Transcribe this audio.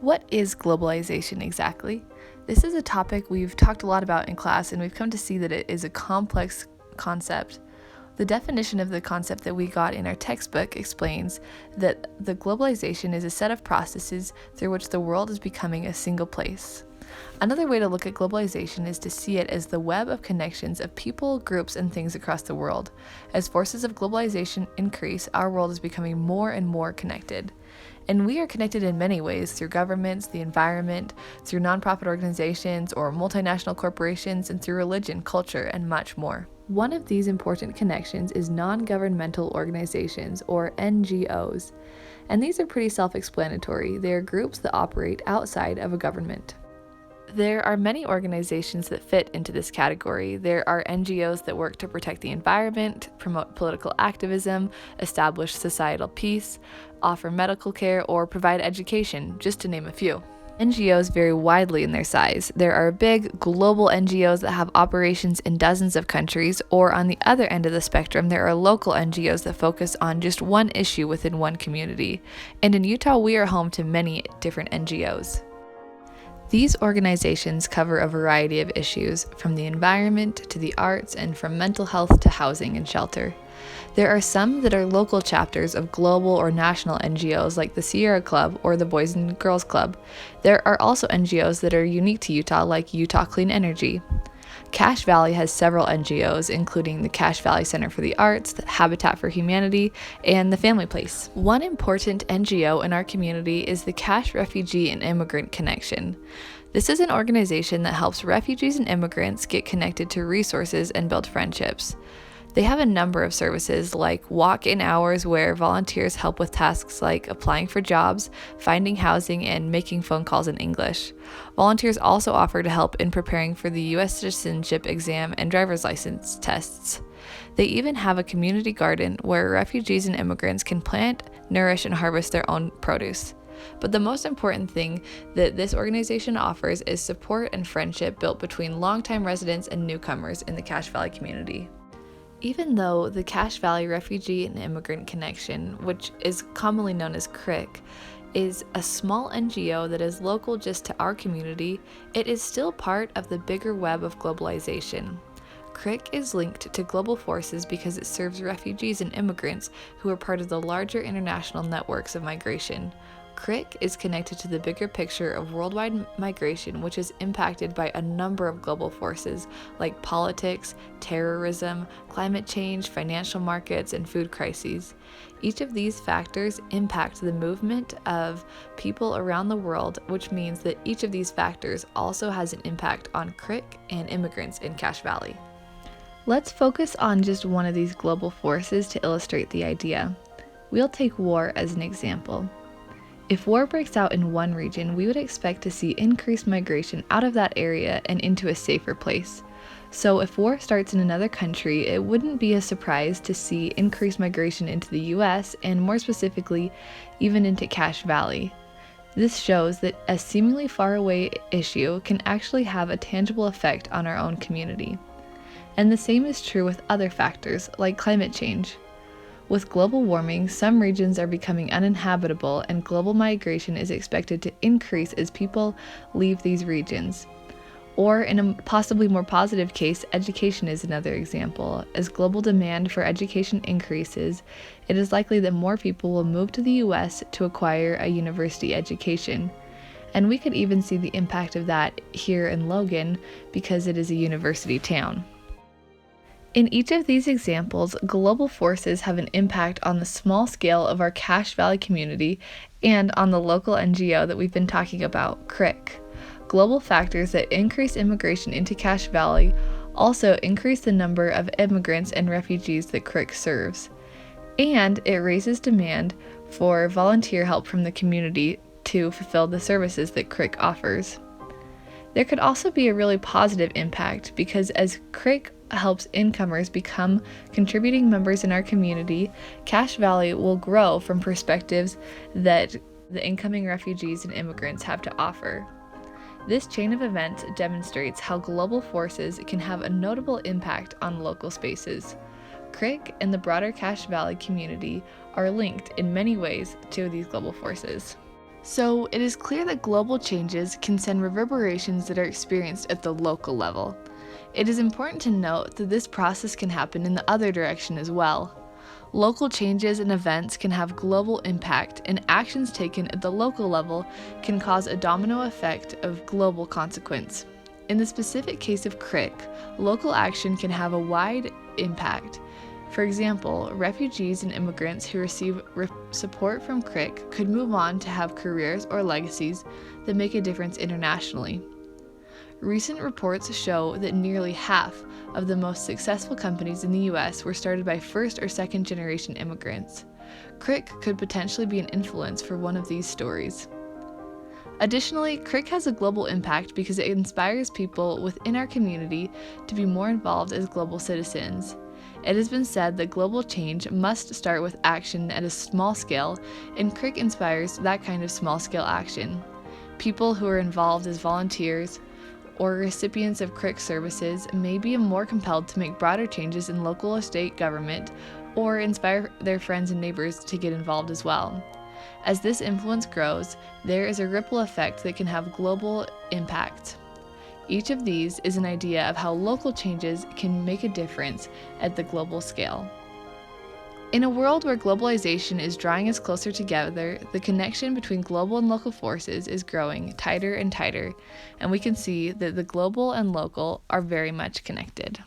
What is globalization exactly? This is a topic we've talked a lot about in class, and we've come to see that it is a complex concept. The definition of the concept that we got in our textbook explains that the globalization is a set of processes through which the world is becoming a single place. Another way to look at globalization is to see it as the web of connections of people, groups, and things across the world. As forces of globalization increase, our world is becoming more and more connected. And we are connected in many ways through governments, the environment, through nonprofit organizations or multinational corporations, and through religion, culture, and much more. One of these important connections is non-governmental organizations, or NGOs. And these are pretty self-explanatory. They are groups that operate outside of a government. There are many organizations that fit into this category. There are NGOs that work to protect the environment, promote political activism, establish societal peace, offer medical care, or provide education, just to name a few. NGOs vary widely in their size. There are big global NGOs that have operations in dozens of countries, or on the other end of the spectrum, there are local NGOs that focus on just one issue within one community. And in Utah, we are home to many different NGOs. These organizations cover a variety of issues, from the environment to the arts and from mental health to housing and shelter. There are some that are local chapters of global or national NGOs like the Sierra Club or the Boys and Girls Club. There are also NGOs that are unique to Utah like Utah Clean Energy. Cache Valley has several NGOs, including the Cache Valley Center for the Arts, the Habitat for Humanity, and the Family Place. One important NGO in our community is the Cache Refugee and Immigrant Connection. This is an organization that helps refugees and immigrants get connected to resources and build friendships. They have a number of services like walk-in hours where volunteers help with tasks like applying for jobs, finding housing, and making phone calls in English. Volunteers also offer to help in preparing for the U.S. citizenship exam and driver's license tests. They even have a community garden where refugees and immigrants can plant, nourish, and harvest their own produce. But the most important thing that this organization offers is support and friendship built between longtime residents and newcomers in the Cache Valley community. Even though the Cache Valley Refugee and Immigrant Connection, which is commonly known as CRIC, is a small NGO that is local just to our community, it is still part of the bigger web of globalization. CRIC is linked to global forces because it serves refugees and immigrants who are part of the larger international networks of migration. CRIC is connected to the bigger picture of worldwide migration, which is impacted by a number of global forces like politics, terrorism, climate change, financial markets, and food crises. Each of these factors impact the movement of people around the world, which means that each of these factors also has an impact on CRIC and immigrants in Cache Valley. Let's focus on just one of these global forces to illustrate the idea. We'll take war as an example. If war breaks out in one region, we would expect to see increased migration out of that area and into a safer place. So if war starts in another country, it wouldn't be a surprise to see increased migration into the US and more specifically, even into Cache Valley. This shows that a seemingly far away issue can actually have a tangible effect on our own community. And the same is true with other factors like climate change. With global warming, some regions are becoming uninhabitable and global migration is expected to increase as people leave these regions. Or in a possibly more positive case, education is another example. As global demand for education increases, it is likely that more people will move to the US to acquire a university education. And we could even see the impact of that here in Logan because it is a university town. In each of these examples, global forces have an impact on the small scale of our Cache Valley community and on the local NGO that we've been talking about, CRIC. Global factors that increase immigration into Cache Valley also increase the number of immigrants and refugees that CRIC serves. And it raises demand for volunteer help from the community to fulfill the services that CRIC offers. There could also be a really positive impact because as CRIC helps incomers become contributing members in our community, Cache Valley will grow from perspectives that the incoming refugees and immigrants have to offer. This chain of events demonstrates how global forces can have a notable impact on local spaces. CRIC and the broader Cache Valley community are linked in many ways to these global forces. So, it is clear that global changes can send reverberations that are experienced at the local level. It is important to note that this process can happen in the other direction as well. Local changes and events can have global impact, and actions taken at the local level can cause a domino effect of global consequence. In the specific case of CRIC, local action can have a wide impact. For example, refugees and immigrants who receive support from CRIC could move on to have careers or legacies that make a difference internationally. Recent reports show that nearly half of the most successful companies in the US were started by first or second generation immigrants. CRIC could potentially be an influence for one of these stories. Additionally, CRIC has a global impact because it inspires people within our community to be more involved as global citizens. It has been said that global change must start with action at a small scale, and CRIC inspires that kind of small scale action. People who are involved as volunteers or recipients of CRIC services may be more compelled to make broader changes in local or state government or inspire their friends and neighbors to get involved as well. As this influence grows, there is a ripple effect that can have global impact. Each of these is an idea of how local changes can make a difference at the global scale. In a world where globalization is drawing us closer together, the connection between global and local forces is growing tighter and tighter, and we can see that the global and local are very much connected.